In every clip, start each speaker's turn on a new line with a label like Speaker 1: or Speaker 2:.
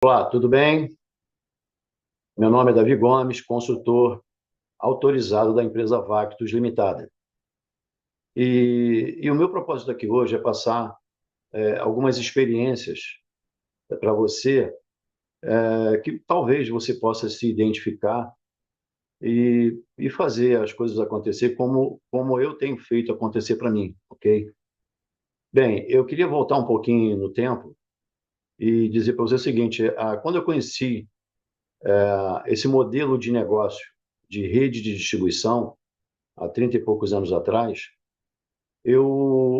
Speaker 1: Olá, tudo bem? Meu nome é Davi Gomes, consultor autorizado da empresa Vactus Limitada. E o meu propósito aqui hoje é passar algumas experiências para você, que talvez você possa se identificar e fazer as coisas acontecer como eu tenho feito acontecer para mim, ok? Bem, eu queria voltar um pouquinho no tempo e dizer para você o seguinte: quando eu conheci esse modelo de negócio de rede de distribuição, há 30 e poucos anos atrás,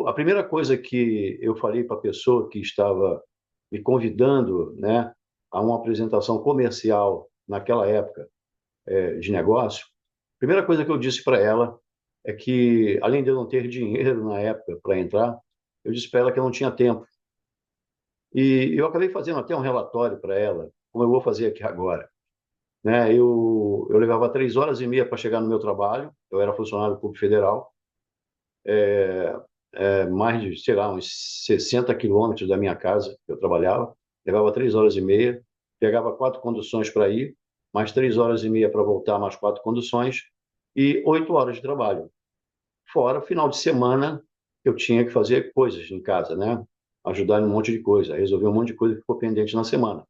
Speaker 1: a primeira coisa que eu falei para a pessoa que estava me convidando, né, a uma apresentação comercial naquela época de negócio, a primeira coisa que eu disse para ela é que, além de eu não ter dinheiro na época para entrar, eu disse para ela que eu não tinha tempo. E eu acabei fazendo até um relatório para ela, como eu vou fazer aqui agora. Né? Eu levava 3 horas e meia para chegar no meu trabalho, eu era funcionário público federal, mais de, sei lá, uns 60 quilômetros da minha casa, que eu trabalhava, levava 3 horas e meia, pegava 4 conduções para ir, mais 3 horas e meia para voltar, mais 4 conduções, e 8 horas de trabalho. Fora, final de semana, eu tinha que fazer coisas em casa, né? Ajudar em um monte de coisa, resolver um monte de coisa que ficou pendente na semana.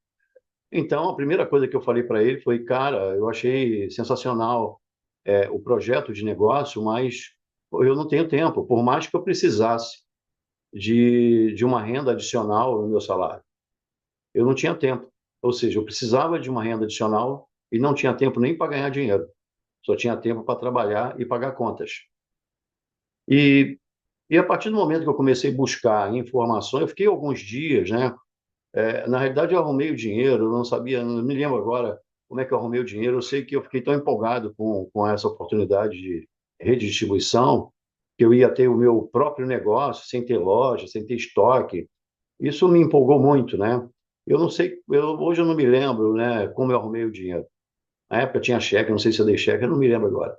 Speaker 1: Então, a primeira coisa que eu falei para ele foi, cara, eu achei sensacional o projeto de negócio, mas eu não tenho tempo, por mais que eu precisasse de uma renda adicional no meu salário. Eu não tinha tempo. Ou seja, eu precisava de uma renda adicional e não tinha tempo nem para ganhar dinheiro. Só tinha tempo para trabalhar e pagar contas. E, e a partir do momento que eu comecei a buscar informações, eu fiquei alguns dias, né? Na realidade, eu arrumei o dinheiro, eu não sabia, não me lembro agora como é que eu arrumei o dinheiro. Eu sei que eu fiquei tão empolgado com essa oportunidade de rede de distribuição, que eu ia ter o meu próprio negócio, sem ter loja, sem ter estoque. Isso me empolgou muito, né? Eu não sei, hoje eu não me lembro, né, como eu arrumei o dinheiro. Na época tinha cheque, não sei se eu dei cheque, eu não me lembro agora.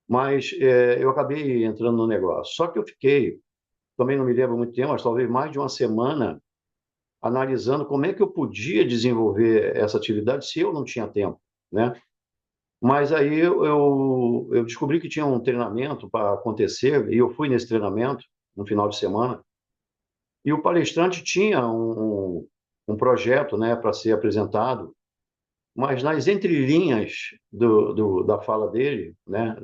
Speaker 1: Mas eu acabei entrando no negócio. Só que eu fiquei, também não me lembro muito tempo, mas talvez mais de uma semana, analisando como é que eu podia desenvolver essa atividade se eu não tinha tempo, né? Mas aí eu descobri que tinha um treinamento para acontecer, e eu fui nesse treinamento no final de semana, e o palestrante tinha um projeto, né, para ser apresentado, mas nas entrelinhas da fala dele, né,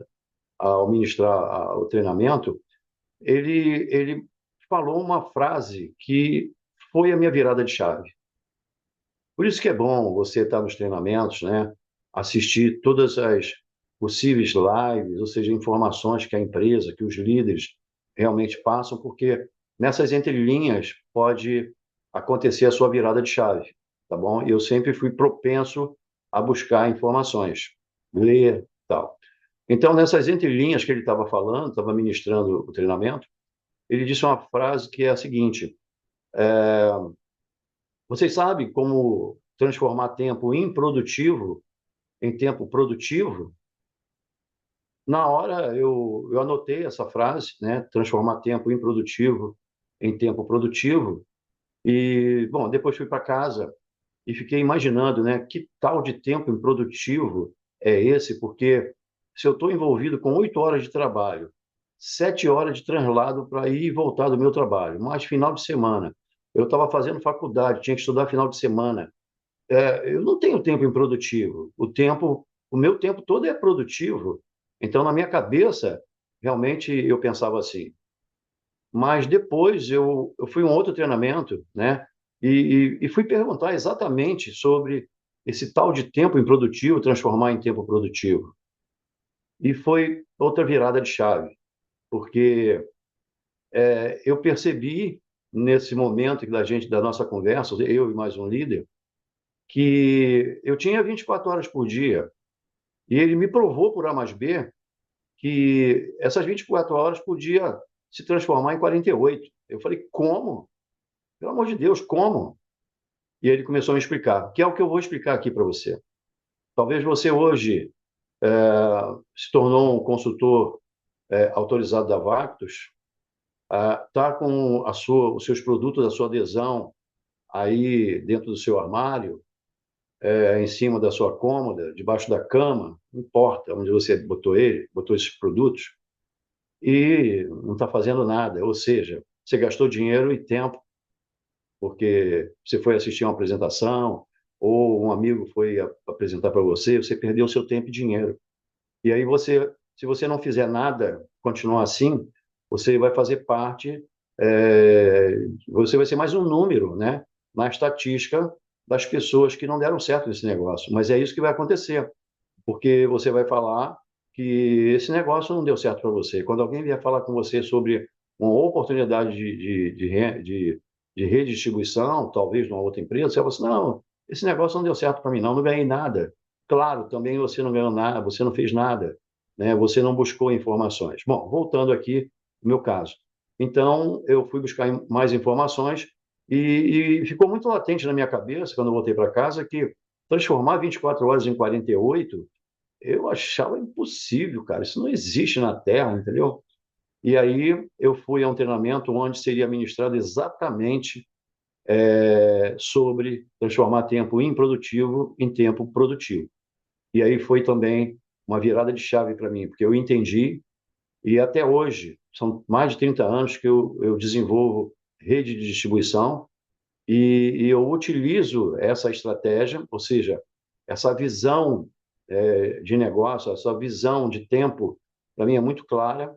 Speaker 1: ao ministrar o treinamento, ele falou uma frase que foi a minha virada de chave. Por isso que é bom você estar nos treinamentos, né, assistir todas as possíveis lives, ou seja, informações que a empresa, que os líderes realmente passam, porque nessas entrelinhas pode acontecer a sua virada de chave, tá bom? E eu sempre fui propenso a buscar informações, ler, tal. Então, nessas entrelinhas que ele estava falando, estava ministrando o treinamento, ele disse uma frase que é a seguinte: vocês sabem como transformar tempo improdutivo em tempo produtivo? Na hora eu anotei essa frase, né? Transformar tempo improdutivo em tempo produtivo. E, bom, depois fui para casa e fiquei imaginando, né? Que tal de tempo improdutivo é esse? Porque se eu estou envolvido com 8 horas de trabalho, 7 horas de translado para ir e voltar do meu trabalho, mais final de semana, eu estava fazendo faculdade, tinha que estudar final de semana. Eu não tenho tempo improdutivo. O meu tempo todo é produtivo. Então, na minha cabeça, realmente eu pensava assim. Mas depois eu fui a um outro treinamento, né? E fui perguntar exatamente sobre esse tal de tempo improdutivo transformar em tempo produtivo. E foi outra virada de chave, porque eu percebi nesse momento da nossa conversa, eu e mais um líder, que eu tinha 24 horas por dia. E ele me provou por A mais B que essas 24 horas podia se transformar em 48. Eu falei, como? Pelo amor de Deus, como? E ele começou a me explicar, que é o que eu vou explicar aqui para você. Talvez você hoje se tornou um consultor autorizado da Vactus, está com os seus produtos, a sua adesão aí dentro do seu armário, em cima da sua cômoda, debaixo da cama, não importa onde você botou ele, botou esses produtos, e não está fazendo nada. Ou seja, você gastou dinheiro e tempo, porque você foi assistir uma apresentação, ou um amigo foi apresentar para você, você perdeu o seu tempo e dinheiro. E aí você, se você não fizer nada, continuar assim, você vai fazer parte, você vai ser mais um número, né, na estatística das pessoas que não deram certo nesse negócio. Mas é isso que vai acontecer, porque você vai falar que esse negócio não deu certo para você. Quando alguém vier falar com você sobre uma oportunidade de redistribuição, talvez numa outra empresa, você vai falar assim, não, esse negócio não deu certo para mim, não ganhei nada. Claro, também você não ganhou nada, você não fez nada, né? Você não buscou informações. Bom, voltando aqui no meu caso. Então, eu fui buscar mais informações e ficou muito latente na minha cabeça, quando eu voltei para casa, que transformar 24 horas em 48 eu achava impossível, cara. Isso não existe na Terra, entendeu? E aí eu fui a um treinamento onde seria ministrado exatamente sobre transformar tempo improdutivo em tempo produtivo. E aí foi também uma virada de chave para mim, porque eu entendi, e até hoje, são mais de 30 anos que eu desenvolvo rede de distribuição e eu utilizo essa estratégia, ou seja, essa visão de negócio, essa visão de tempo, para mim é muito clara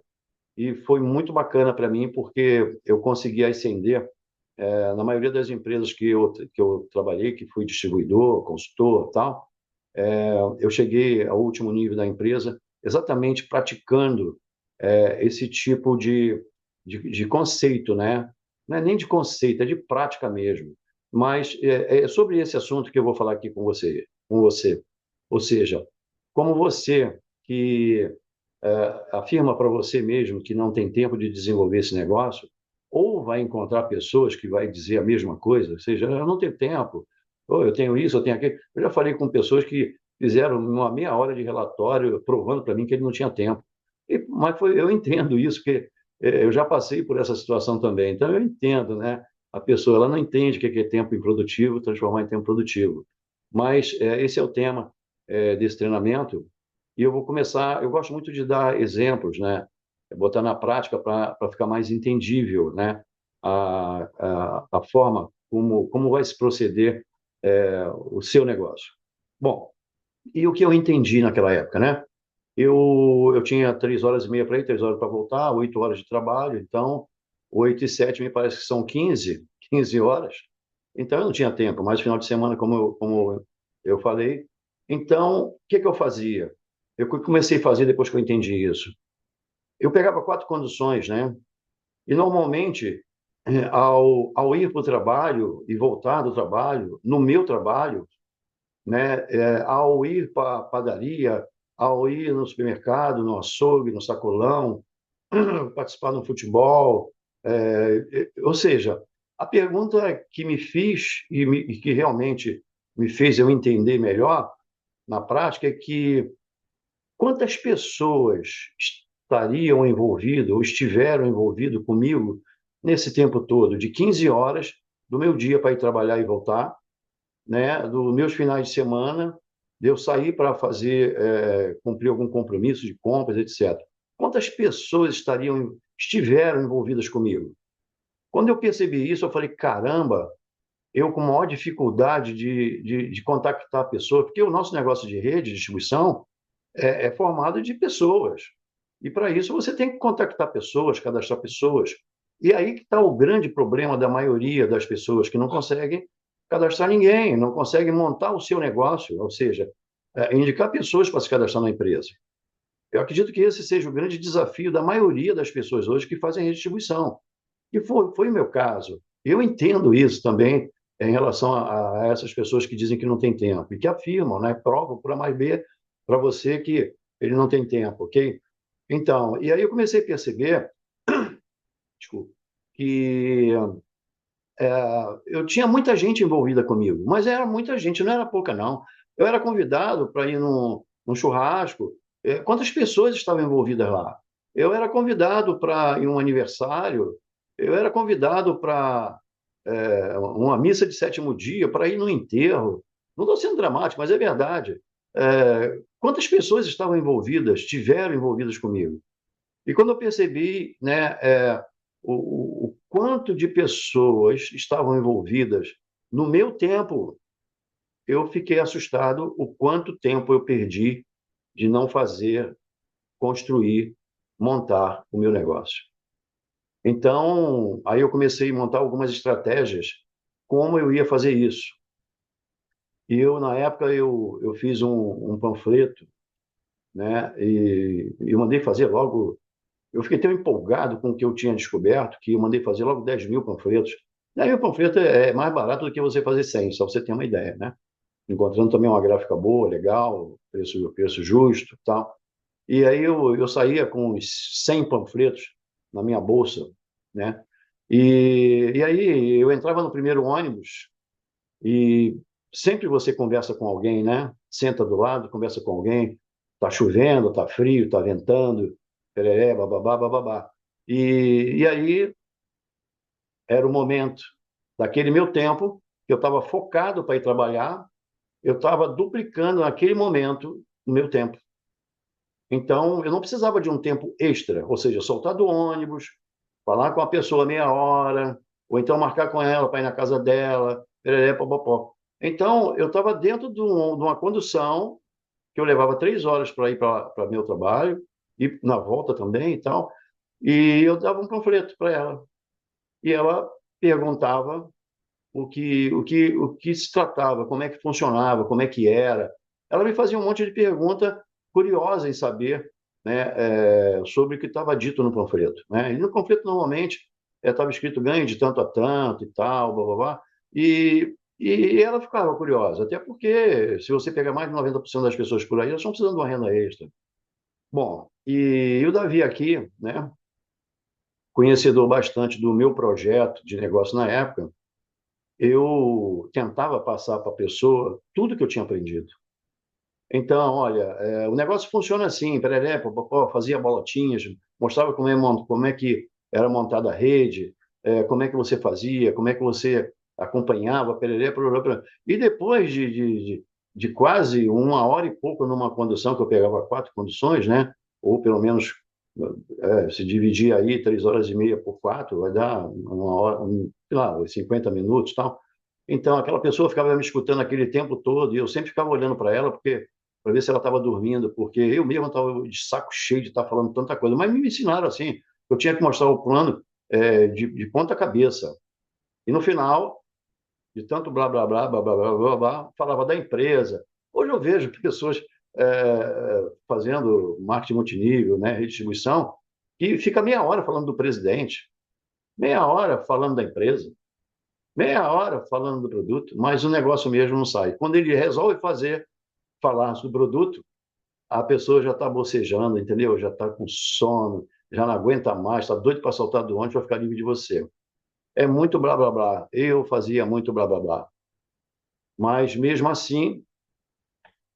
Speaker 1: e foi muito bacana para mim porque eu consegui ascender na maioria das empresas que eu trabalhei, que fui distribuidor, consultor, tal. Eu cheguei ao último nível da empresa exatamente praticando esse tipo de conceito, né? Não é nem de conceito, é de prática mesmo. Mas é sobre esse assunto que eu vou falar aqui com você. Ou seja, como você que afirma para você mesmo que não tem tempo de desenvolver esse negócio, ou vai encontrar pessoas que vai dizer a mesma coisa, ou seja, eu não tenho tempo, ou eu tenho isso, eu tenho aquilo. Eu já falei com pessoas que fizeram uma meia hora de relatório provando para mim que ele não tinha tempo. Mas eu entendo isso, porque eu já passei por essa situação também. Então eu entendo, né? A pessoa ela não entende o que é tempo improdutivo, transformar em tempo produtivo. Mas esse é o tema desse treinamento. E eu vou começar. Eu gosto muito de dar exemplos, né? Botar na prática para ficar mais entendível, né? A forma como vai se proceder o seu negócio. Bom, e o que eu entendi naquela época, né? Eu tinha 3 horas e meia para ir, 3 horas para voltar, 8 horas de trabalho, então 8 e 7 me parece que são 15 horas. Então eu não tinha tempo, mas final de semana, como eu falei. Então, o que eu fazia? Eu comecei a fazer depois que eu entendi isso. Eu pegava 4 conduções, né? E normalmente, ao ir para o trabalho e voltar do trabalho, no meu trabalho, né? Ao ir para a padaria, ao ir no supermercado, no açougue, no sacolão, participar no futebol. Ou seja, a pergunta que me fiz e que realmente me fez eu entender melhor na prática é que quantas pessoas estariam envolvidas ou estiveram envolvidas comigo nesse tempo todo, de 15 horas do meu dia para ir trabalhar e voltar, né, dos meus finais de semana, de eu sair para cumprir algum compromisso de compras, etc. Quantas pessoas estiveram envolvidas comigo? Quando eu percebi isso, eu falei, caramba, eu com maior dificuldade de contactar pessoas, porque o nosso negócio de rede de distribuição é formado de pessoas. E para isso você tem que contactar pessoas, cadastrar pessoas. E aí que está o grande problema da maioria das pessoas que não conseguem cadastrar ninguém, não conseguem montar o seu negócio, ou seja, indicar pessoas para se cadastrar na empresa. Eu acredito que esse seja o grande desafio da maioria das pessoas hoje que fazem redistribuição. E foi o meu caso. Eu entendo isso também em relação a essas pessoas que dizem que não tem tempo e que afirmam, né, provam por A mais B para você que ele não tem tempo, ok? Então, e aí eu comecei a perceber, desculpa, que eu tinha muita gente envolvida comigo, mas era muita gente, não era pouca, não. Eu era convidado para ir num churrasco. Quantas pessoas estavam envolvidas lá? Eu era convidado para ir em um aniversário, eu era convidado para uma missa de sétimo dia, para ir no enterro. Não estou sendo dramático, mas é verdade. Quantas pessoas estavam envolvidas, tiveram envolvidas comigo? E quando eu percebi, né, o quanto de pessoas estavam envolvidas no meu tempo, eu fiquei assustado o quanto tempo eu perdi de não fazer, construir, montar o meu negócio. Então, aí eu comecei a montar algumas estratégias como eu ia fazer isso. E eu, na época, eu fiz um panfleto, né? E eu mandei fazer logo. Eu fiquei tão empolgado com o que eu tinha descoberto que eu mandei fazer logo 10 mil panfletos. 10 mil panfletos é mais barato do que você fazer 100, só você ter uma ideia, né? Encontrando também uma gráfica boa, legal, preço justo e tal. E aí eu saía com uns 100 panfletos na minha bolsa, né? E aí eu entrava no primeiro ônibus e sempre você conversa com alguém, né? Senta do lado, conversa com alguém. Tá chovendo, tá frio, tá ventando, pereré, bababá, bababá. E aí era o momento daquele meu tempo, que eu estava focado para ir trabalhar, eu estava duplicando naquele momento o meu tempo. Então, eu não precisava de um tempo extra, ou seja, soltar do ônibus, falar com a pessoa meia hora, ou então marcar com ela para ir na casa dela, pereré, popopó. Então, eu estava dentro de uma condução que eu levava 3 horas para ir para meu trabalho, e na volta também e tal, e eu dava um panfleto para ela. E ela perguntava o que se tratava, como é que funcionava, como é que era. Ela me fazia um monte de pergunta curiosa em saber, né, sobre o que estava dito no panfleto. Né? E no panfleto, normalmente, estava escrito ganho de tanto a tanto e tal, blá, blá, blá. E ela ficava curiosa, até porque se você pegar mais de 90% das pessoas por aí, elas estão precisando de uma renda extra. Bom, e o Davi aqui, né, conhecedor bastante do meu projeto de negócio na época, eu tentava passar para a pessoa tudo que eu tinha aprendido. Então, olha, o negócio funciona assim, pereré, popopó, fazia bolotinhas, mostrava como é que era montada a rede, como é que você fazia, como é que você acompanhava, pereré, pereré, pereré. E depois de quase 1 hora e pouco numa condução, que eu pegava 4 conduções, né? Ou pelo menos se dividir aí 3 horas e meia por 4, vai dar 1 hora, sei lá, 50 minutos e tal. Então, aquela pessoa ficava me escutando aquele tempo todo e eu sempre ficava olhando para ela porque para ver se ela estava dormindo, porque eu mesmo estava de saco cheio de estar falando tanta coisa. Mas me ensinaram assim, eu tinha que mostrar o plano de ponta cabeça. E no final, de tanto blá, blá, blá, blá, blá, blá, blá, blá, falava da empresa. Hoje eu vejo pessoas fazendo marketing multinível, né, redistribuição, que fica meia hora falando do presidente, meia hora falando da empresa, meia hora falando do produto, mas o negócio mesmo não sai. Quando ele resolve falar do produto, a pessoa já está bocejando, entendeu? Já está com sono, já não aguenta mais, está doido para soltar do ônibus para ficar livre de você. É muito blá blá blá. Eu fazia muito blá blá blá. Mas mesmo assim,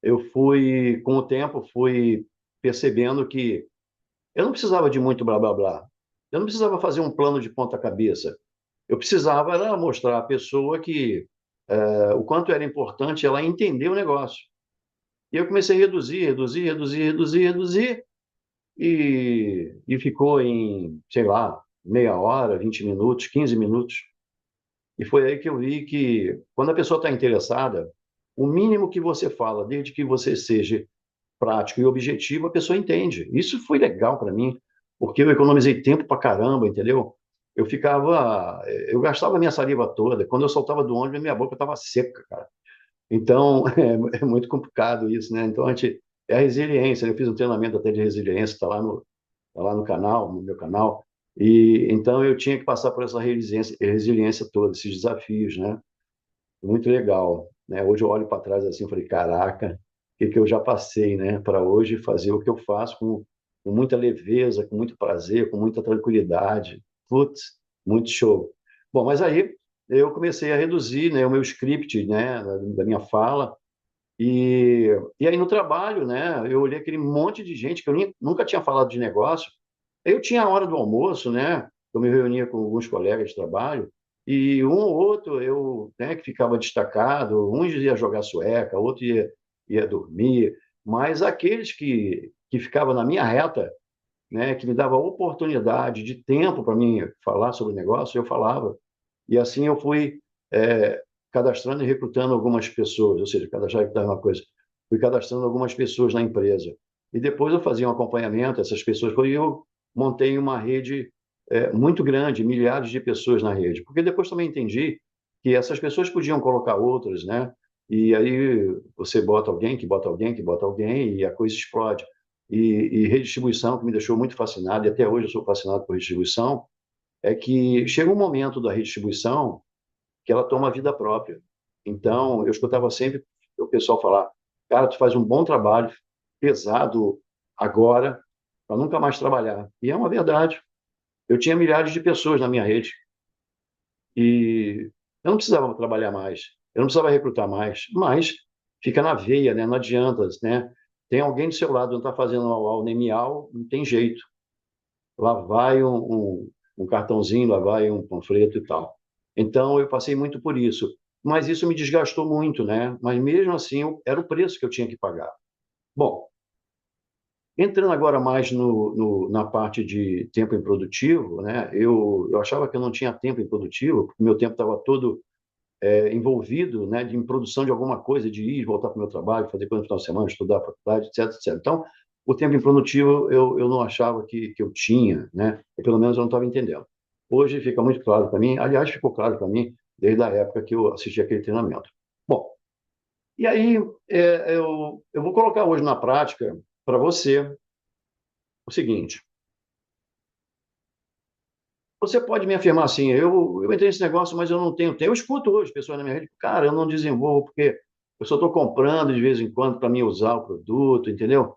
Speaker 1: eu fui, com o tempo, fui percebendo que eu não precisava de muito blá blá blá. Eu não precisava fazer um plano de ponta cabeça. Eu precisava era mostrar à pessoa que o quanto era importante ela entender o negócio. E eu comecei a reduzir, reduzir, reduzir, reduzir, reduzir, e ficou em, sei lá, meia hora, 20 minutos, 15 minutos. E foi aí que eu vi que, quando a pessoa está interessada, o mínimo que você fala, desde que você seja prático e objetivo, a pessoa entende. Isso foi legal para mim, porque eu economizei tempo para caramba, entendeu? Eu gastava minha saliva toda. Quando eu soltava do ônibus, minha boca estava seca, cara. Então, é muito complicado isso, né? Então, é a resiliência. Eu fiz um treinamento até de resiliência, está lá no canal, no meu canal. E então eu tinha que passar por essa resiliência toda, esses desafios, né? Muito legal, né? Hoje eu olho para trás assim, e falei, caraca, o que eu já passei, né? Para hoje fazer o que eu faço com muita leveza, com muito prazer, com muita tranquilidade. Putz, muito show. Bom, mas aí eu comecei a reduzir, né, o meu script, né, da minha fala. E aí no trabalho, né, eu olhei aquele monte de gente que eu nunca tinha falado de negócio. Eu tinha a hora do almoço, né? Eu me reunia com alguns colegas de trabalho. E um ou outro eu, né, que ficava destacado, uns ia jogar sueca, outro ia dormir, mas aqueles que ficavam na minha reta, né, que me dava oportunidade de tempo para mim falar sobre o negócio, eu falava. E assim eu fui cadastrando e recrutando algumas pessoas, ou seja, cadastrar e recrutar é uma coisa. Fui cadastrando algumas pessoas na empresa. E depois eu fazia um acompanhamento, essas pessoas, e eu montei uma rede muito grande, milhares de pessoas na rede. Porque depois também entendi que essas pessoas podiam colocar outras, né? E aí você bota alguém, que bota alguém, que bota alguém, e a coisa explode. E redistribuição, que me deixou muito fascinado, e até hoje eu sou fascinado por redistribuição, é que chega um momento da redistribuição que ela toma vida própria. Então, eu escutava sempre o pessoal falar: cara, tu faz um bom trabalho, pesado agora, para nunca mais trabalhar. E é uma verdade. Eu tinha milhares de pessoas na minha rede e eu não precisava trabalhar mais, eu não precisava recrutar mais, mas fica na veia, né? Não adianta, né? Tem alguém do seu lado, não está fazendo ao nem miau, não tem jeito. Lá vai um cartãozinho, lá vai um panfleto e tal. Então, eu passei muito por isso. Mas isso me desgastou muito, né? Mas mesmo assim, era o preço que eu tinha que pagar. Bom, entrando agora mais na parte de tempo improdutivo, né? Eu achava que eu não tinha tempo improdutivo, porque meu tempo estava todo envolvido, né, em produção de alguma coisa, de ir, voltar para o meu trabalho, fazer coisa no final de semana, estudar a faculdade, etc, etc. Então, o tempo improdutivo eu não achava que eu tinha, né? Ou pelo menos eu não estava entendendo. Hoje fica muito claro para mim, aliás, ficou claro para mim desde a época que eu assisti aquele treinamento. Bom, e aí eu vou colocar hoje na prática para você o seguinte: você pode me afirmar assim, eu entrei nesse negócio, mas eu não tenho tempo. Eu escuto hoje pessoas na minha rede, cara, eu não desenvolvo porque eu só estou comprando de vez em quando para mim usar o produto, entendeu?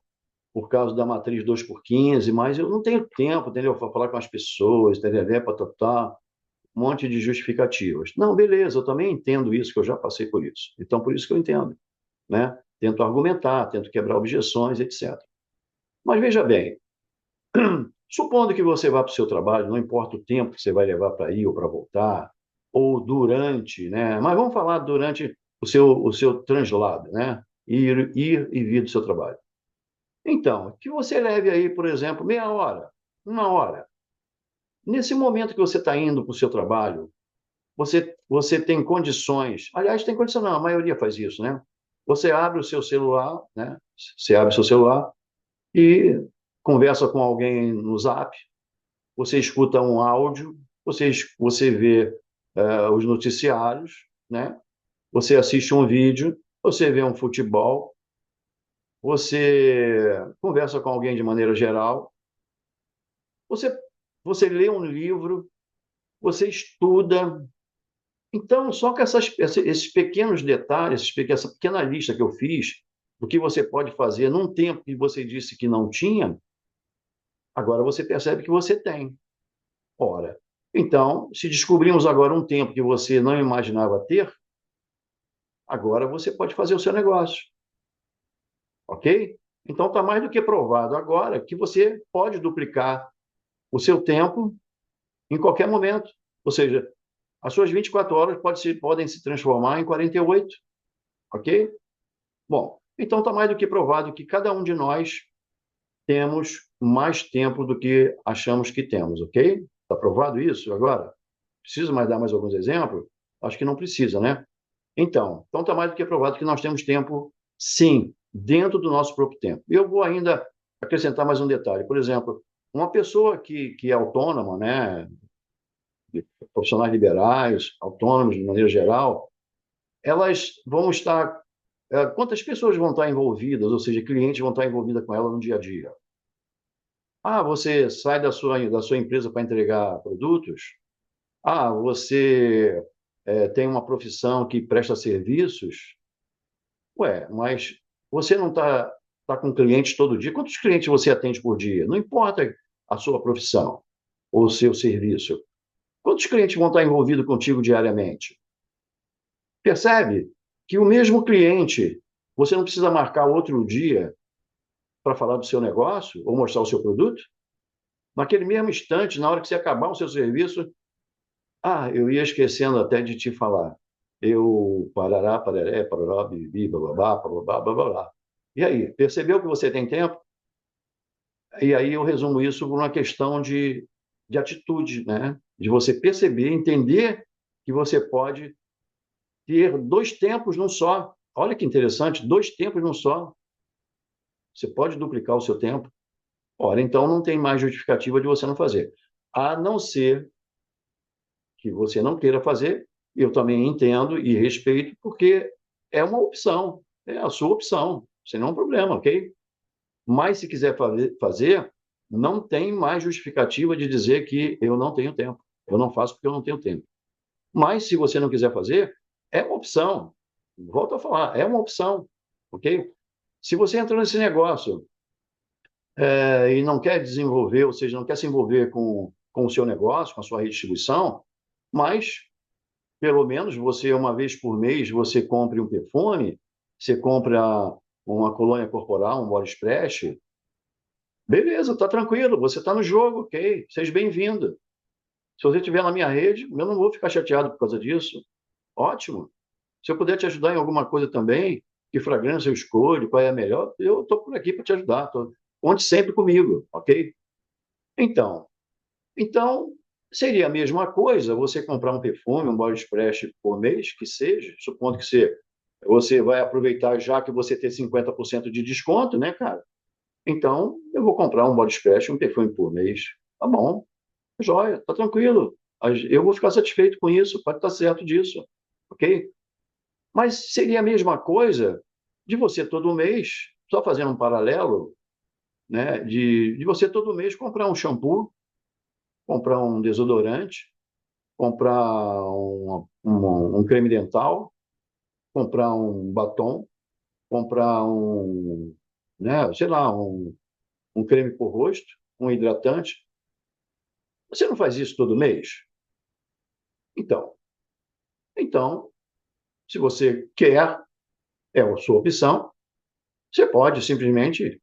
Speaker 1: Por causa da matriz 2x15, mas eu não tenho tempo, entendeu? Para falar com as pessoas, entendeu? Para um monte de justificativas. Não, beleza, eu também entendo isso, que eu já passei por isso. Então, por isso que eu entendo, né? Tento argumentar, tento quebrar objeções, etc. Mas veja bem, supondo que você vá para o seu trabalho, não importa o tempo que você vai levar para ir ou para voltar, ou durante, né? Mas vamos falar durante o seu translado, né? Ir e vir do seu trabalho. Então, que você leve aí, por exemplo, meia hora, uma hora. Nesse momento que você está indo para o seu trabalho, você tem condições, aliás, tem condição não, a maioria faz isso, né? Você abre o seu celular, né? Você abre o seu celular e conversa com alguém no Zap, você escuta um áudio, você vê os noticiários, né? Você assiste um vídeo, você vê um futebol, você conversa com alguém de maneira geral, você, você lê um livro, você estuda. Então, só com esses pequenos detalhes, essa pequena lista que eu fiz, do que você pode fazer num tempo que você disse que não tinha, agora você percebe que você tem. Ora, então, se descobrimos agora um tempo que você não imaginava ter, agora você pode fazer o seu negócio, ok? Então, está mais do que provado agora que você pode duplicar o seu tempo em qualquer momento. Ou seja, as suas 24 horas podem se transformar em 48, ok? Bom, então está mais do que provado que cada um de nós temos mais tempo do que achamos que temos, ok? Está provado isso agora? Preciso mais dar mais alguns exemplos? Acho que não precisa, né? Então está mais do que provado que nós temos tempo, sim, dentro do nosso próprio tempo. E eu vou ainda acrescentar mais um detalhe. Por exemplo, uma pessoa que é autônoma, né, profissionais liberais, autônomos de maneira geral, elas vão estar. Quantas pessoas vão estar envolvidas, ou seja, clientes vão estar envolvidas com ela no dia a dia? Ah, você sai da sua empresa para entregar produtos? Ah, você tem uma profissão que presta serviços? Ué, mas você não está com clientes todo dia? Quantos clientes você atende por dia? Não importa a sua profissão ou o seu serviço. Quantos clientes vão estar envolvidos contigo diariamente? Percebe que o mesmo cliente, você não precisa marcar outro dia para falar do seu negócio ou mostrar o seu produto? Naquele mesmo instante, na hora que você acabar o seu serviço, Eu ia esquecendo até de te falar. Eu, parará, pararé, parará, bibi, bababá, bababá, bababá. E aí, percebeu que você tem tempo? E aí eu resumo isso por uma questão de atitude, né? De você perceber, entender que você pode ter dois tempos num só. Olha que interessante, dois tempos num só. Você pode duplicar o seu tempo. Ora, então não tem mais justificativa de você não fazer. A não ser que você não queira fazer, eu também entendo e respeito, porque é uma opção, é a sua opção, sem nenhum problema, ok? Mas se quiser fazer, não tem mais justificativa de dizer que eu não tenho tempo. Eu não faço porque eu não tenho tempo. Mas se você não quiser fazer, é uma opção. Volto a falar, é uma opção, ok? Se você entra nesse negócio e não quer desenvolver, ou seja, não quer se envolver com o seu negócio, com a sua redistribuição, mas pelo menos você, uma vez por mês, você compre um perfume, você compra uma colônia corporal, um body splash, beleza, está tranquilo, você está no jogo, ok, seja bem-vindo. Se você estiver na minha rede, eu não vou ficar chateado por causa disso. Ótimo. Se eu puder te ajudar em alguma coisa também, que fragrância eu escolho, qual é a melhor, eu estou por aqui para te ajudar. Conte sempre comigo, ok? Então, então, seria a mesma coisa você comprar um perfume, um body splash por mês, que seja, supondo que você vai aproveitar já que você tem 50% de desconto, né, cara? Então, eu vou comprar um body splash, um perfume por mês. Tá bom, joia, tá tranquilo. Eu vou ficar satisfeito com isso, pode estar certo disso, ok? Mas seria a mesma coisa de você todo mês, só fazendo um paralelo, né, de você todo mês comprar um shampoo, comprar um desodorante, comprar um creme dental, comprar um batom, comprar né, sei lá, um creme para o rosto, um hidratante. Você não faz isso todo mês? Então, então, se você quer, é a sua opção, você pode simplesmente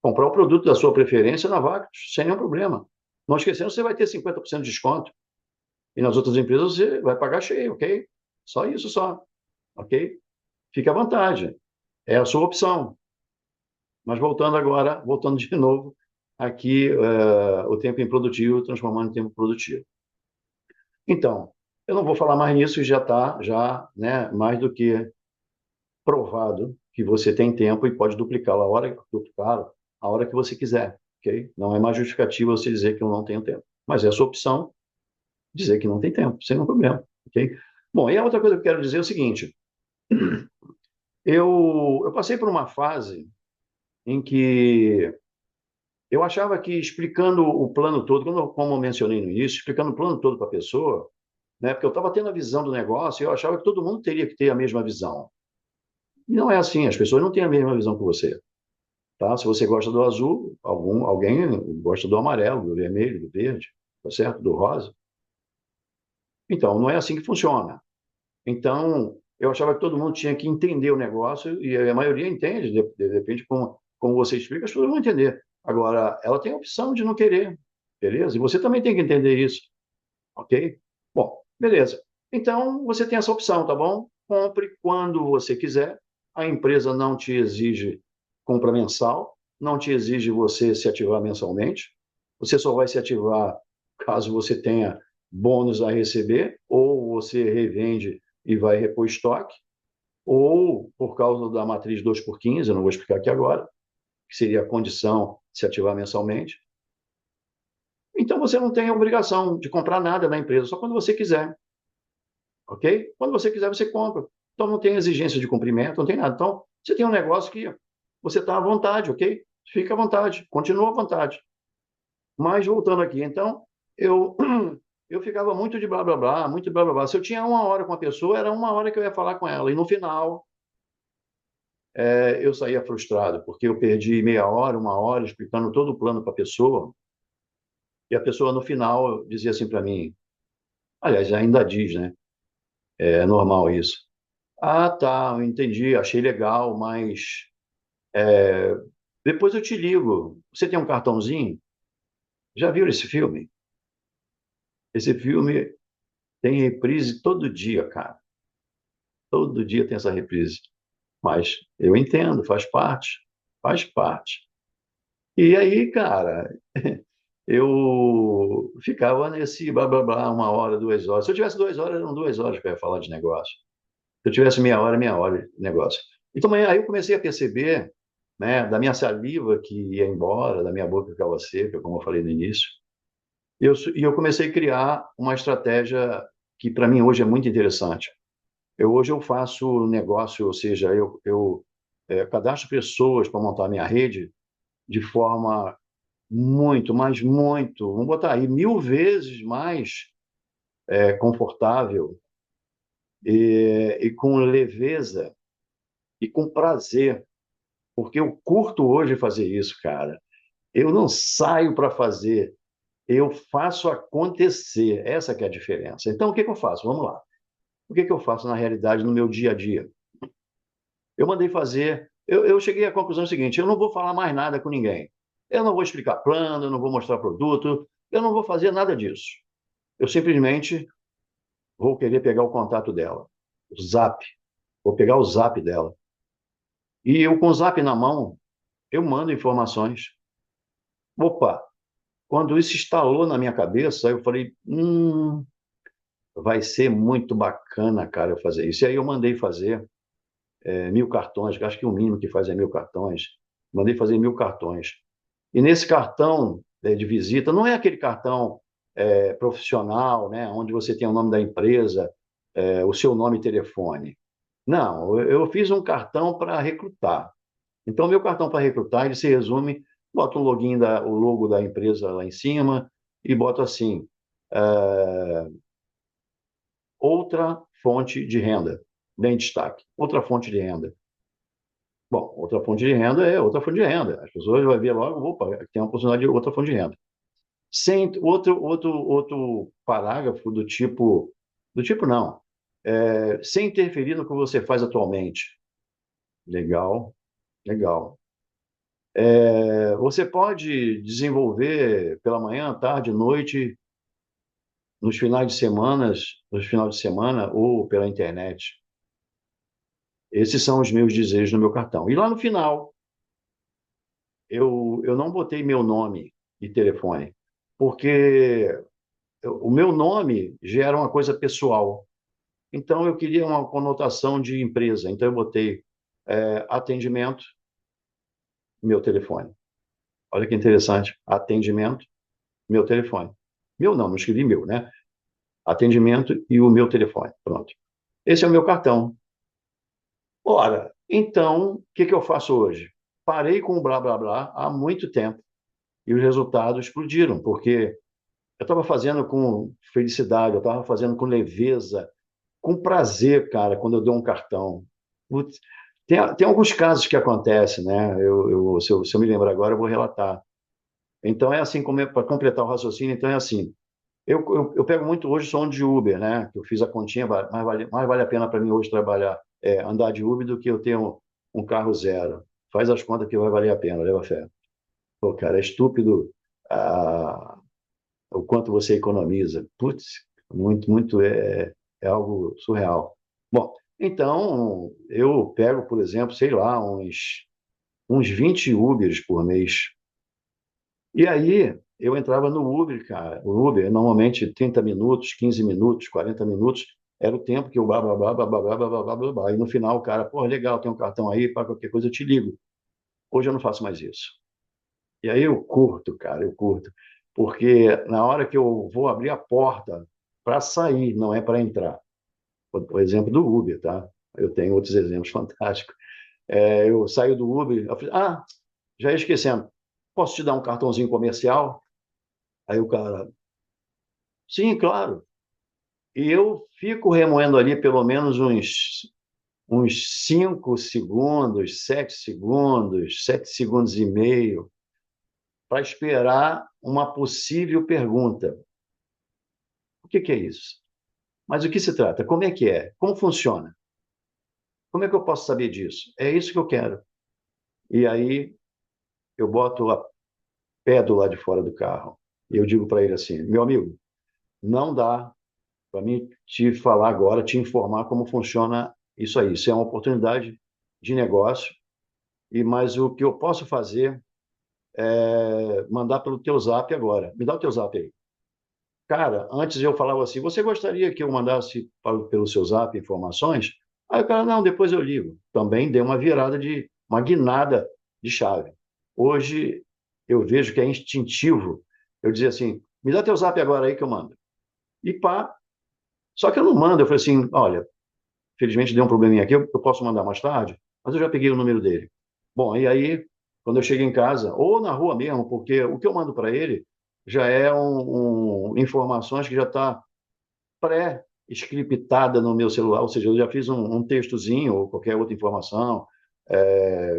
Speaker 1: comprar o produto da sua preferência na Vactus, sem nenhum problema. Não esquecendo, você vai ter 50% de desconto. E nas outras empresas você vai pagar cheio, ok? Só isso só, ok? Fique à vontade. É a sua opção. Mas voltando agora, voltando de novo, aqui o tempo improdutivo transformando em tempo produtivo. Então, eu não vou falar mais nisso, já está né, mais do que provado que você tem tempo e pode duplicá-lo a hora que você quiser, ok? Não é mais justificativa você dizer que eu não tenho tempo. Mas é a sua opção dizer que não tem tempo, sem nenhum problema, ok? Bom, e a outra coisa que eu quero dizer é o seguinte, eu passei por uma fase em que eu achava que explicando o plano todo, como eu mencionei no início, explicando o plano todo para a pessoa, né, porque eu estava tendo a visão do negócio e eu achava que todo mundo teria que ter a mesma visão. E não é assim, as pessoas não têm a mesma visão que você. Tá? Se você gosta do azul, alguém gosta do amarelo, do vermelho, do verde, tá certo? Do rosa. Então, não é assim que funciona. Então, eu achava que todo mundo tinha que entender o negócio, e a maioria entende, de repente, como você explica, as pessoas vão entender. Agora, ela tem a opção de não querer, beleza? E você também tem que entender isso, ok? Bom, beleza. Então, você tem essa opção, tá bom? Compre quando você quiser. A empresa não te exige compra mensal, não te exige você se ativar mensalmente. Você só vai se ativar caso você tenha bônus a receber, ou você revende e vai repor estoque, ou por causa da matriz 2 por 15, eu não vou explicar aqui agora, que seria a condição de se ativar mensalmente. Então você não tem a obrigação de comprar nada na empresa, só quando você quiser, ok? Quando você quiser, você compra. Então não tem exigência de cumprimento, não tem nada. Então você tem um negócio que você está à vontade, ok? Fica à vontade, continua à vontade. Mas voltando aqui, então, eu eu ficava muito de blá blá blá, muito de blá blá blá. Se eu tinha uma hora com a pessoa, era uma hora que eu ia falar com ela. E no final, eu saía frustrado, porque eu perdi meia hora, uma hora, explicando todo o plano para a pessoa. E a pessoa, no final, dizia assim para mim: aliás, ainda diz, né? É normal isso. Ah, tá, eu entendi, achei legal, mas depois eu te ligo. Você tem um cartãozinho? Já viu esse filme? Esse filme Tem reprise todo dia, cara. Todo dia tem essa reprise. Mas eu entendo, faz parte. Faz parte. E aí, cara, eu ficava nesse blá blá blá, 1 hora, 2 horas. Se eu tivesse 2 horas, eram 2 horas que eu ia falar de negócio. Se eu tivesse meia hora de negócio. Então, aí eu comecei a perceber, né, da minha saliva que ia embora, da minha boca que ficava seca, como eu falei no início. E eu comecei a criar uma estratégia que, para mim, hoje é muito interessante. Hoje eu faço negócio, ou seja, eu cadastro pessoas para montar a minha rede de forma muito, mas muito, vamos botar aí, 1000 vezes mais confortável e com leveza e com prazer, porque eu curto hoje fazer isso, cara. Eu não saio para fazer, eu faço acontecer. Essa que é a diferença. Então, o que que eu faço? Vamos lá. O que que eu faço na realidade no meu dia a dia? Eu mandei fazer. Eu cheguei à conclusão seguinte: eu não vou falar mais nada com ninguém. Eu não vou explicar plano, eu não vou mostrar produto, eu não vou fazer nada disso. Eu simplesmente vou querer pegar o contato dela, o zap. Vou pegar o zap dela. E eu, com o zap na mão, eu mando informações. Opa, quando isso instalou na minha cabeça, eu falei: vai ser muito bacana, cara, eu fazer isso. E aí eu mandei fazer 1.000 cartões, que acho que o mínimo que faz é 1.000 cartões. Mandei fazer 1.000 cartões. E nesse cartão de visita, não é aquele cartão profissional, né, onde você tem o nome da empresa, o seu nome e telefone. Não, eu fiz um cartão para recrutar. Então, meu cartão para recrutar, ele se resume, boto o logo da empresa lá em cima e boto assim, é, outra fonte de renda, bem destaque, outra fonte de renda. Bom, outra fonte de renda é outra fonte de renda. As pessoas vão ver logo, opa, tem uma possibilidade de outra fonte de renda. Sem outro parágrafo do tipo não, sem interferir no que você faz atualmente. Legal, legal. Você pode desenvolver pela manhã, tarde, noite, nos finais de semana ou pela internet. Esses são os meus desejos no meu cartão. E lá no final, eu não botei meu nome e telefone, porque o meu nome gera uma coisa pessoal. Então, eu queria uma conotação de empresa. Então, eu botei atendimento, meu telefone. Olha que interessante. Atendimento, meu telefone. Meu não escrevi meu, né? Atendimento e o meu telefone. Pronto. Esse é o meu cartão. Ora, então, o que que eu faço hoje? Parei com o blá blá blá há muito tempo e os resultados explodiram, porque eu estava fazendo com felicidade, eu estava fazendo com leveza, com prazer, cara, quando eu dou um cartão. Putz, tem alguns casos que acontecem, né? Se eu me lembrar agora, eu vou relatar. Então, é assim, para completar o raciocínio, então é assim. Eu pego muito hoje som de Uber, né? Que eu fiz a continha, mais vale a pena para mim hoje trabalhar, andar de Uber do que eu ter um carro zero. Faz as contas que vai valer a pena, leva fé. Pô, cara, é estúpido o quanto você economiza. Putz, muito, muito, é algo surreal. Bom, então eu pego, por exemplo, sei lá, uns 20 Ubers por mês. E aí eu entrava no Uber, cara. O Uber, normalmente 30 minutos, 15 minutos, 40 minutos, era o tempo que eu blá, blá, blá, blá, blá, blá, blá, blá, blá, blá, blá. E no final, o cara, pô, legal, tem um cartão aí, para qualquer coisa eu te ligo. Hoje eu não faço mais isso. E aí eu curto, cara, eu curto. Porque na hora que eu vou abrir a porta para sair, não é para entrar. O exemplo do Uber, tá? Eu tenho outros exemplos fantásticos. Eu saio do Uber, eu falei, já ia esquecendo, posso te dar um cartãozinho comercial? Aí o cara, sim, claro. E eu fico remoendo ali pelo menos uns 5 segundos, 7 segundos, 7 segundos e meio, para esperar uma possível pergunta. O que que é isso? Mas o que se trata? Como é que é? Como funciona? Como é que eu posso saber disso? É isso que eu quero. E aí eu boto a pé do lado de fora do carro e eu digo para ele assim: meu amigo, não dá para mim te falar agora, te informar como funciona isso aí. Isso é uma oportunidade de negócio, mas o que eu posso fazer é mandar pelo teu zap agora. Me dá o teu zap aí. Cara, antes eu falava assim, você gostaria que eu mandasse pelo seu zap informações? Aí o cara, não, depois eu ligo. Também deu uma guinada de chave. Hoje eu vejo que é instintivo. Eu dizia assim, me dá teu zap agora aí que eu mando. E pá, só que eu não mando. Eu falei assim, olha, felizmente deu um probleminha aqui, eu posso mandar mais tarde, mas eu já peguei o número dele. Bom, e aí, quando eu chego em casa, ou na rua mesmo, porque o que eu mando para ele já é informações que já está pré-scriptada no meu celular, ou seja, eu já fiz um textozinho ou qualquer outra informação,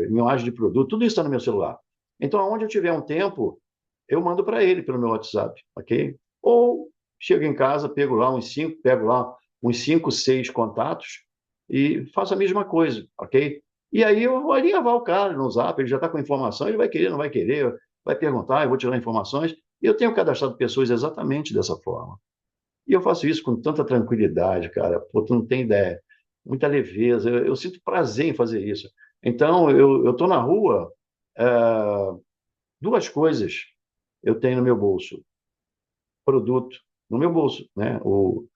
Speaker 1: imagem de produto, tudo isso está no meu celular. Então, aonde eu tiver um tempo, eu mando para ele pelo meu WhatsApp, ok? Ou chego em casa, pego lá uns 5, 6 contatos e faço a mesma coisa, ok? E aí eu vou alinhavar o cara no Zap, ele já está com informação, ele vai querer, não vai querer, vai perguntar, eu vou tirar informações. E eu tenho cadastrado pessoas exatamente dessa forma. E eu faço isso com tanta tranquilidade, cara. Pô, tu não tem ideia. Muita leveza. Eu sinto prazer em fazer isso. Então, eu estou na rua, é, duas coisas eu tenho no meu bolso. Produto no meu bolso, né? O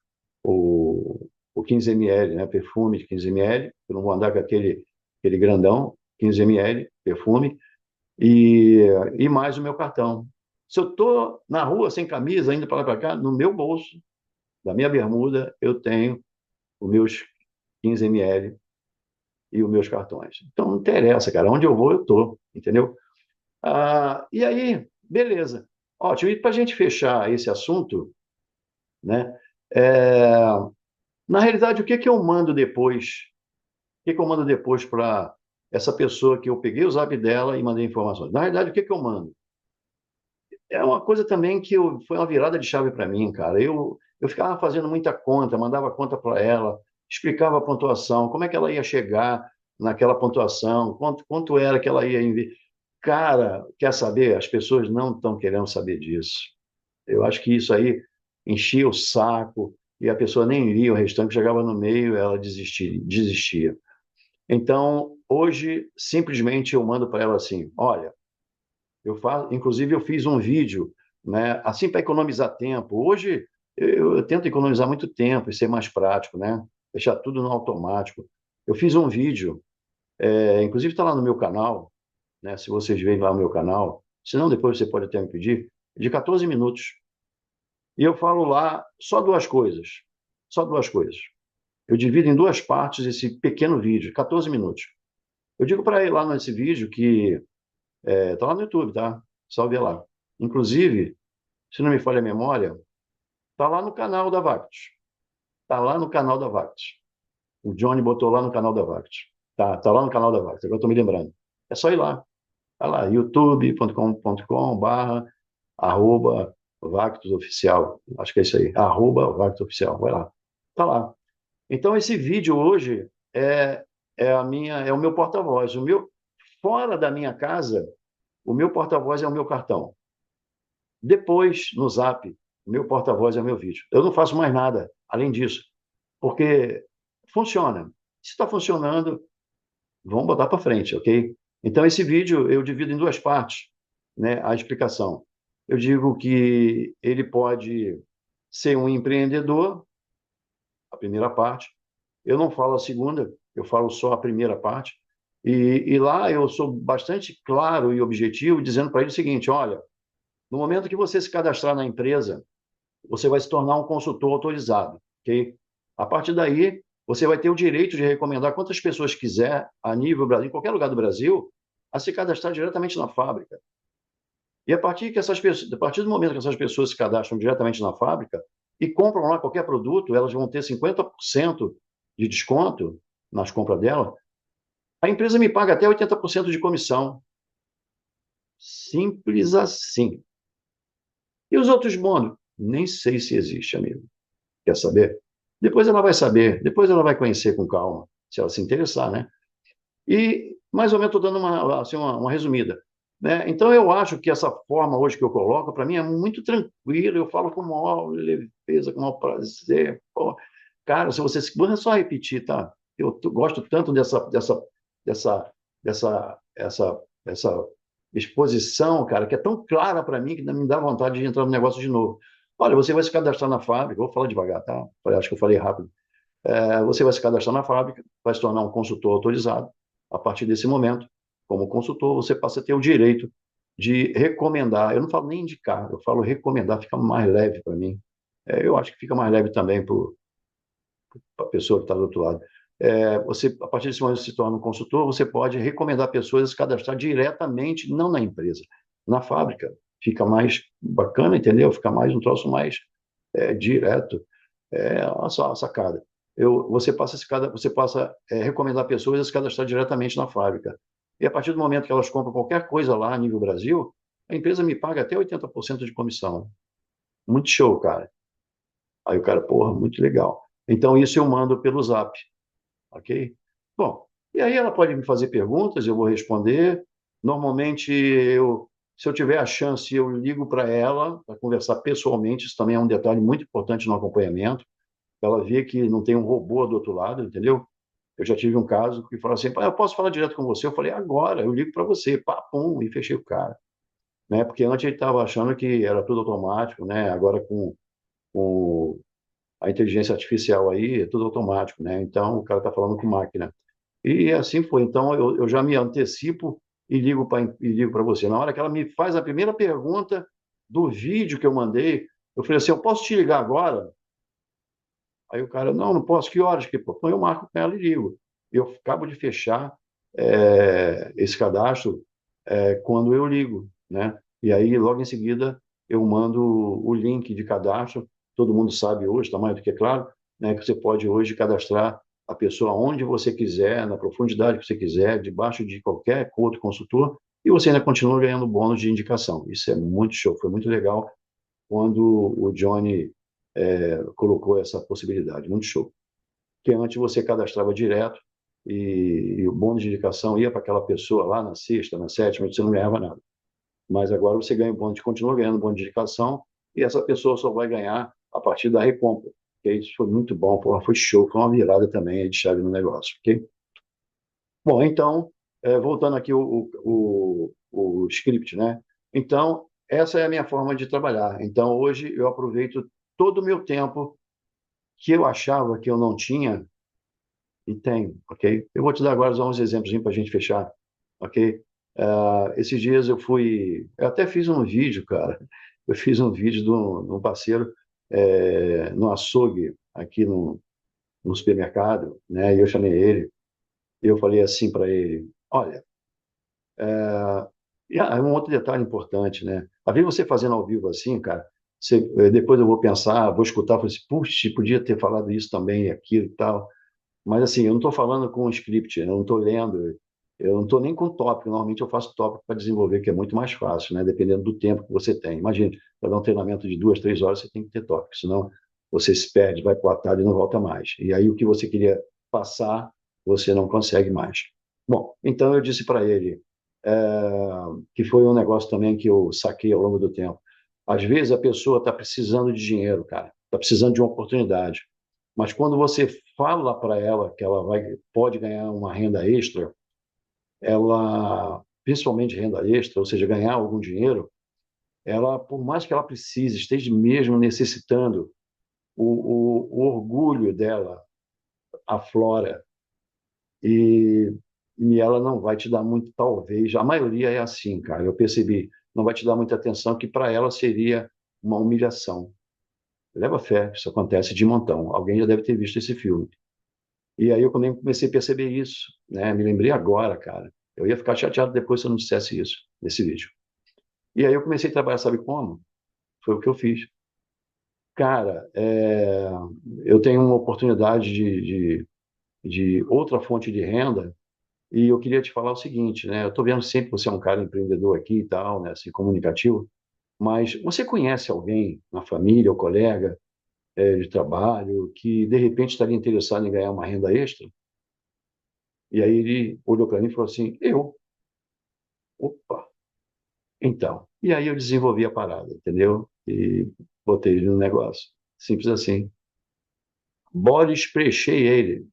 Speaker 1: 15 ml, né? Perfume de 15 ml. Eu não vou andar com aquele grandão, 15 ml, perfume. E, e mais o meu cartão. Se eu estou na rua sem camisa, indo para lá para cá, no meu bolso, da minha bermuda, eu tenho os meus 15 ml e os meus cartões. Então, não interessa, cara. Onde eu vou, eu tô, entendeu? E aí, beleza. Ótimo. E para a gente fechar esse assunto, né? É, na realidade, o que que eu mando depois? O que que eu mando depois para essa pessoa que eu peguei o zap dela e mandei informações? Na realidade, o que que eu mando? É uma coisa também foi uma virada de chave para mim, cara. Eu ficava fazendo muita conta, mandava conta para ela, explicava a pontuação, como é que ela ia chegar naquela pontuação, quanto era que ela ia enviar. Cara, quer saber? As pessoas não estão querendo saber disso. Eu acho que isso aí enchia o saco e a pessoa nem lia o restante, chegava no meio, ela desistia. Então, hoje, simplesmente eu mando para ela assim: olha, inclusive eu fiz um vídeo, né, assim para economizar tempo. Hoje eu tento economizar muito tempo e ser mais prático, né? Deixar tudo no automático. Eu fiz um vídeo, inclusive está lá no meu canal, né? Se vocês veem lá no meu canal, se não depois você pode até me pedir, de 14 minutos. E eu falo lá só duas coisas, só duas coisas. Eu divido em duas partes esse pequeno vídeo, 14 minutos. Eu digo para ele lá nesse vídeo que tá lá no YouTube, tá? Só ver lá. Inclusive, se não me falha a memória, tá lá no canal da Vactus. Tá lá no canal da Vactus. O Johnny botou lá no canal da Vactus. Tá lá no canal da Vactus, agora estou me lembrando. É só ir lá. Tá lá, youtube.com.br/arroba Vactus Oficial. Acho que é isso aí. Arroba Vactus Oficial. Vai lá. Tá lá. Então, esse vídeo hoje é o meu porta-voz. Fora da minha casa, o meu porta-voz é o meu cartão. Depois, no Zap, o meu porta-voz é o meu vídeo. Eu não faço mais nada além disso, porque funciona. Se está funcionando, vamos botar para frente, ok? Então, esse vídeo eu divido em duas partes, né? A explicação. Eu digo que ele pode ser um empreendedor, a primeira parte. Eu não falo a segunda, eu falo só a primeira parte. E lá eu sou bastante claro e objetivo, dizendo para ele o seguinte: olha, no momento que você se cadastrar na empresa, você vai se tornar um consultor autorizado, ok? A partir daí, você vai ter o direito de recomendar quantas pessoas quiser, a nível Brasil, em qualquer lugar do Brasil, a se cadastrar diretamente na fábrica. E a partir do momento que essas pessoas se cadastram diretamente na fábrica e compram lá qualquer produto, elas vão ter 50% de desconto nas compras dela. A empresa me paga até 80% de comissão. Simples assim. E os outros bônus? Nem sei se existe, amigo. Quer saber? Depois ela vai saber, depois ela vai conhecer com calma, se ela se interessar, né? E, mais ou menos, estou dando uma resumida. né? Então, eu acho que essa forma hoje que eu coloco, para mim, é muito tranquilo, eu falo com maior leveza, com maior prazer. Pô, cara, se você... Vou só repetir, tá? Gosto tanto dessa, essa exposição, cara, que é tão clara para mim que me dá vontade de entrar no negócio de novo. Olha, você vai se cadastrar na fábrica, vou falar devagar, tá? Acho que eu falei rápido. Você vai se cadastrar na fábrica, vai se tornar um consultor autorizado. A partir desse momento, como consultor, você passa a ter o direito de recomendar. Eu não falo nem indicar, eu falo recomendar, fica mais leve para mim. Eu acho que fica mais leve também para a pessoa que está do outro lado. Você, a partir desse momento, se torna um consultor, você pode recomendar pessoas a se cadastrar diretamente, não na empresa, na fábrica. Fica mais bacana, entendeu? Fica mais um troço mais direto. Olha só a sacada. Você passa a recomendar pessoas a se cadastrar diretamente na fábrica. E a partir do momento que elas compram qualquer coisa lá a nível Brasil, a empresa me paga até 80% de comissão. Muito show, cara. Aí o cara, porra, muito legal. Então isso eu mando pelo Zap, ok? Bom, e aí ela pode me fazer perguntas, eu vou responder. Normalmente, se eu tiver a chance, eu ligo para ela para conversar pessoalmente. Isso também é um detalhe muito importante no acompanhamento. Ela vê que não tem um robô do outro lado, entendeu? Eu já tive um caso que falou assim, eu posso falar direto com você? Eu falei, agora, eu ligo para você, papum, e fechei o cara. Né? Porque antes ele estava achando que era tudo automático, né? Agora com a inteligência artificial aí, é tudo automático, né? Então, o cara está falando com máquina. E assim foi. Então, eu já me antecipo e ligo para você. Na hora que ela me faz a primeira pergunta do vídeo que eu mandei, eu falei assim, eu posso te ligar agora? Aí o cara, não, não posso, que horas? Então eu marco com ela e ligo. Eu acabo de fechar esse cadastro quando eu ligo, né? E aí, logo em seguida, eu mando o link de cadastro. Todo mundo sabe hoje, está mais do que claro, né, que você pode hoje cadastrar a pessoa onde você quiser, na profundidade que você quiser, debaixo de qualquer outro consultor, e você ainda continua ganhando bônus de indicação. Isso é muito show, foi muito legal quando o Johnny colocou essa possibilidade, muito show. Que antes você cadastrava direto e o bônus de indicação ia para aquela pessoa lá na sexta, na sétima, você não ganhava nada. Mas agora você ganha bônus, continua ganhando bônus de indicação e essa pessoa só vai ganhar a partir da recompra. Okay? Isso foi muito bom, porra, foi show, foi uma virada também de chave no negócio. Okay? Bom, então, voltando aqui o script, né? Então, essa é a minha forma de trabalhar. Então, hoje eu aproveito todo o meu tempo que eu achava que eu não tinha e tenho, ok? Eu vou te dar agora uns exemplos para a gente fechar, ok? Esses dias eu até fiz um vídeo, cara. Eu fiz um vídeo de um parceiro no açougue aqui no supermercado, né? E eu chamei ele e eu falei assim para ele: olha, um outro detalhe importante, né? Às vezes você fazendo ao vivo assim, cara, depois eu vou pensar, vou escutar, vou assim, puxa, podia ter falado isso também, aquilo e tal. Mas assim, eu não estou falando com um script, eu não estou lendo, eu não estou nem com tópico. Normalmente eu faço tópico para desenvolver, que é muito mais fácil, né? Dependendo do tempo que você tem. Imagine, para dar um treinamento de 2, 3 horas, você tem que ter tópico, senão você se perde, vai para o atalho e não volta mais. E aí o que você queria passar, você não consegue mais. Bom, então eu disse para ele, é, que foi um negócio também que eu saquei ao longo do tempo. Às vezes a pessoa está precisando de dinheiro, cara, está precisando de uma oportunidade. Mas quando você fala para ela que ela pode ganhar uma renda extra, ela, principalmente renda extra, ou seja, ganhar algum dinheiro, ela, por mais que ela precise, esteja mesmo necessitando, o orgulho dela aflora e, e ela não vai te dar muito, talvez, a maioria é assim, cara, eu percebi, não vai te dar muita atenção, que para ela seria uma humilhação. Leva fé, isso acontece de montão. Alguém já deve ter visto esse filme. E aí eu também comecei a perceber isso, né? Me lembrei agora, cara. Eu ia ficar chateado depois se eu não dissesse isso nesse vídeo. E aí eu comecei a trabalhar, sabe como? Foi o que eu fiz. Cara, eu tenho uma oportunidade de outra fonte de renda e eu queria te falar o seguinte, né? Eu estou vendo sempre que você é um cara empreendedor aqui e tal, né? Assim, comunicativo, mas você conhece alguém na família ou colega de trabalho que de repente estaria interessado em ganhar uma renda extra? E aí ele olhou para mim e falou assim: eu. Opa! Então, e aí eu desenvolvi a parada, entendeu? E botei no negócio. Simples assim. Boris prechei ele.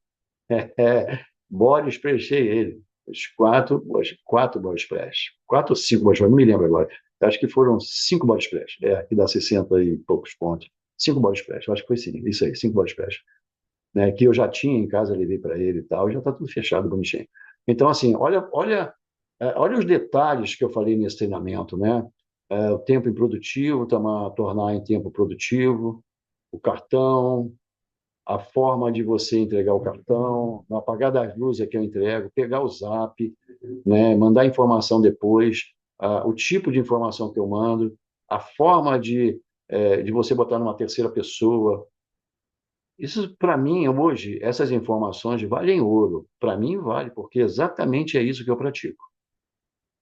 Speaker 1: Boris prechei ele. Os quatro body splash. Quatro ou cinco body splash, não me lembro agora. Acho que foram cinco body splash. Que dá 60 e poucos pontos. Cinco body splash, acho que foi sim, isso aí, cinco body splash. Né, que eu já tinha em casa, levei para ele e tal, já está tudo fechado, bonitinho. Então, assim, olha os detalhes que eu falei nesse treinamento, né? O tempo improdutivo, tornar em tempo produtivo, o cartão, a forma de você entregar o cartão, no apagar das luzes é que eu entrego, pegar o zap, né, mandar informação depois, o tipo de informação que eu mando, a forma de você botar numa terceira pessoa. Isso, para mim, hoje, essas informações valem ouro. Para mim, vale, porque exatamente é isso que eu pratico.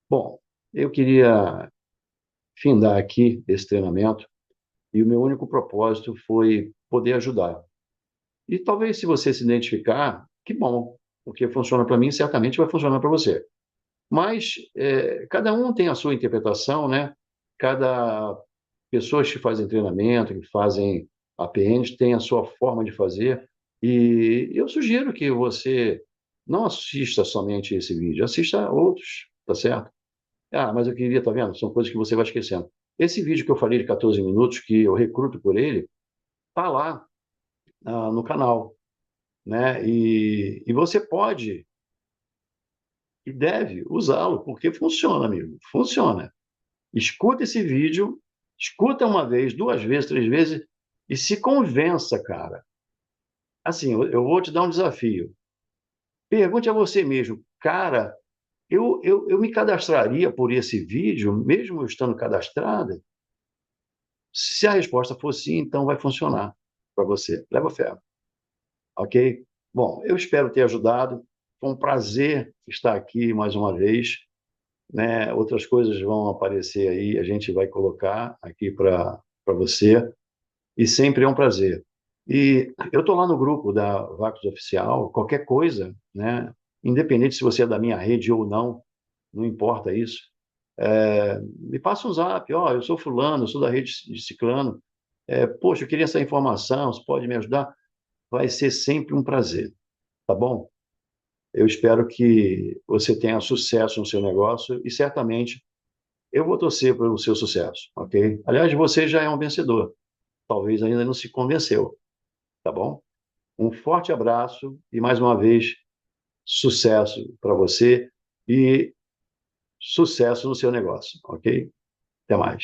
Speaker 1: Bom, eu queria findar aqui esse treinamento e o meu único propósito foi poder ajudar. E talvez, se você se identificar, que bom, porque funciona para mim, certamente vai funcionar para você. Mas cada um tem a sua interpretação, né? Cada pessoas que fazem treinamento, que fazem APNs, têm a sua forma de fazer. E eu sugiro que você não assista somente esse vídeo, assista outros, tá certo? Ah, mas eu queria, tá vendo? São coisas que você vai esquecendo. Esse vídeo que eu falei de 14 minutos, que eu recruto por ele, tá lá no canal, né? E você pode e deve usá-lo, porque funciona, amigo, funciona. Escuta esse vídeo, escuta uma vez, duas vezes, três vezes e se convença, cara. Assim, eu vou te dar um desafio. Pergunte a você mesmo, cara, eu me cadastraria por esse vídeo, mesmo eu estando cadastrada? Se a resposta for sim, então vai funcionar para você. Leva fé, ok? Bom, eu espero ter ajudado. Foi um prazer estar aqui mais uma vez, né? Outras coisas vão aparecer aí, a gente vai colocar aqui para você. E sempre é um prazer. E eu estou lá no grupo da Vacos Oficial, qualquer coisa, né? Independente se você é da minha rede ou não, não importa isso. Me passa um zap, ó, eu sou fulano, eu sou da rede de ciclano. Poxa, eu queria essa informação, você pode me ajudar? Vai ser sempre um prazer, tá bom? Eu espero que você tenha sucesso no seu negócio e certamente eu vou torcer pelo seu sucesso, ok? Aliás, você já é um vencedor. Talvez ainda não se convenceu, tá bom? Um forte abraço e, mais uma vez, sucesso para você e sucesso no seu negócio, ok? Até mais.